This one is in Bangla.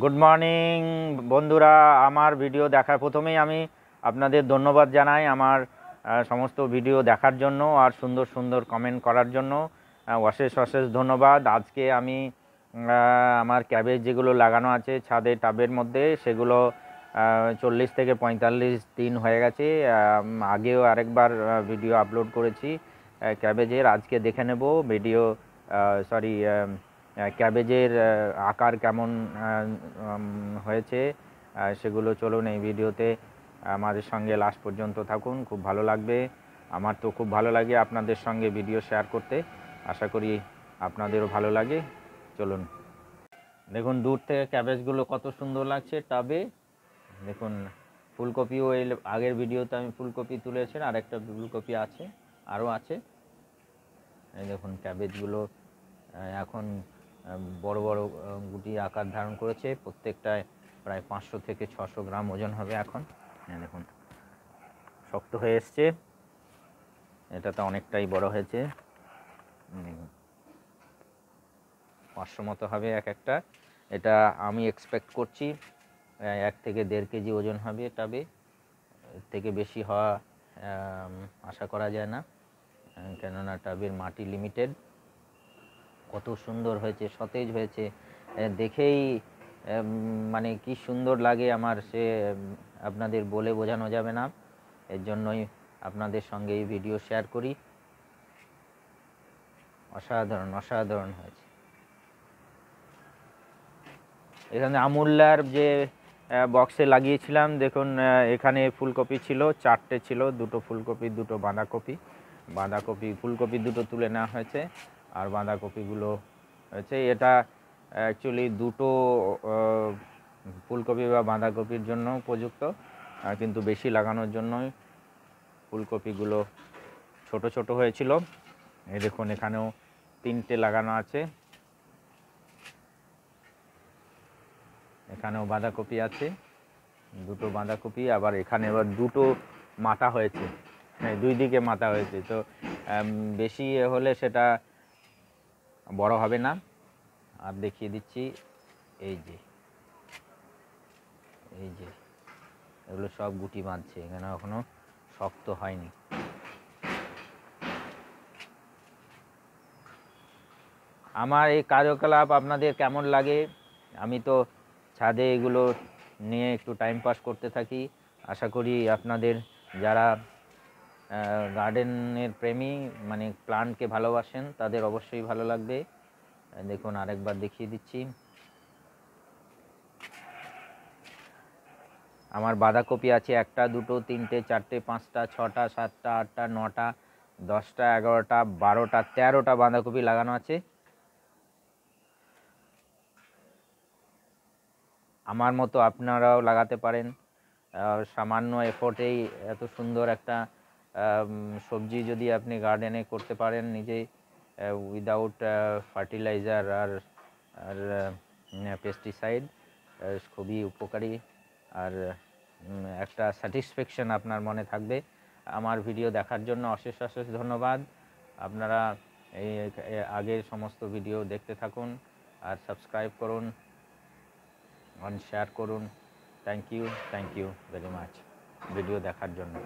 গুড মর্নিং বন্ধুরা, আমার ভিডিও দেখার প্রথমেই আমি আপনাদের ধন্যবাদ জানাই আমার সমস্ত ভিডিও দেখার জন্য আর সুন্দর সুন্দর কমেন্ট করার জন্য অশেষ অশেষ ধন্যবাদ। আজকে আমি আমার ক্যাবেজ যেগুলো লাগানো আছে ছাদে টাবের মধ্যে সেগুলো 40 থেকে 45 দিন হয়ে গেছে। আগেও আরেকবার ভিডিও আপলোড করেছি ক্যাবেজের। আজকে দেখে নেব ভিডিও ক্যাবেজের আকার কেমন হয়েছে সেগুলো। চলুন এই ভিডিওতে আমাদের সঙ্গে লাস্ট পর্যন্ত থাকুন, খুব ভালো লাগবে। আমার তো খুব ভালো লাগে আপনাদের সঙ্গে ভিডিও শেয়ার করতে, আশা করি আপনাদেরও ভালো লাগে। চলুন দেখুন দূর থেকে ক্যাবেজগুলো কত সুন্দর লাগছে টাবে। দেখুন ফুলকপিও এই আগের ভিডিওতে আমি ফুলকপি তুলেছেন, আর একটা ফুলকপি আছে, আরও আছে। এই দেখুন ক্যাবেজগুলো এখন বড় বড় গুটি আকার ধারণ করেছে, প্রত্যেকটায় প্রায় 500 থেকে 600 গ্রাম ওজন হবে এখন। দেখুন শক্ত হয়ে এসছে, এটা তো অনেকটাই বড় হয়েছে। 500 মতো হবে এক একটা। এটা আমি এক্সপেক্ট করছি 1 থেকে 1.5 কেজি ওজন হবে টাবে, এর থেকে বেশি হওয়া আশা করা যায় না, কেননা টাবের মাটি লিমিটেড। কত সুন্দর হয়েছে, সতেজ হয়েছে, দেখেই মানে কি সুন্দর লাগে আমার, সে আপনাদের বলে বোঝানো যাবে না। এর জন্যই আপনাদের সঙ্গে এই ভিডিও শেয়ার করি। অসাধারণ অসাধারণ হয়েছে। এখানে আমুল্লার যে বক্সে লাগিয়েছিলাম, দেখুন এখানে ফুলকপি ছিল 4টে ছিল, 2টো ফুলকপি 2টো বাঁধাকপি। ফুলকপি 2টো তুলে নেওয়া হয়েছে, আর বাঁধাকপিগুলো হয়েছে। এটা অ্যাকচুয়ালি 2টো ফুলকপি বা বাঁধাকপির জন্য উপযুক্ত, কিন্তু বেশি লাগানোর জন্যই ফুলকপিগুলো ছোট ছোট হয়েছিল। এই দেখুন এখানেও 3টে লাগানো আছে, এখানেও বাঁধাকপি আছে, 2টো বাঁধাকপি। আবার এখানে এবার 2টো মাথা হয়েছে, হ্যাঁ 2 দিকে মাথা হয়েছে। তো বেশি হলে সেটা বড় হবে না। আর দেখিয়ে দিচ্ছি, এই যে এগুলো সব গুটি বাঁধছে, এখানে এখনো শক্ত হয়নি। আমার এই কার্যকলাপ আপনাদের কেমন লাগে? আমি তো ছাদে এগুলো নিয়ে একটু টাইম পাস করতে থাকি। আশা করি আপনাদের যারা গার্ডেনের প্রেমী, মানে প্লান্টকে ভালোবাসেন, তাদের অবশ্যই ভালো লাগবে। দেখুন আরেকবার দেখিয়ে দিচ্ছি। আমার বাঁধাকপি আছে 1টা 2টো 3টে 4টে 5টা 6টা 7টা 8টা 9টা 10টা 11টা 12টা 13টা বাঁধাকপি লাগানো আছে। আমার মতো আপনারাও লাগাতে পারেন। সামান্য এফোর্টেই এত সুন্দর একটা সবজি যদি আপনি গার্ডেনে করতে পারেন নিজেই, উইদাউট ফার্টিলাইজার আর পেস্টিসাইড, খুবই উপকারী। আর একটা স্যাটিসফ্যাকশন আপনার মনে থাকবে। আমার ভিডিও দেখার জন্য অশেষ অশেষ ধন্যবাদ। আপনারা এই আগের সমস্ত ভিডিও দেখতে থাকুন আর সাবস্ক্রাইব করুন, শেয়ার করুন। Thank you very much video দেখার জন্য।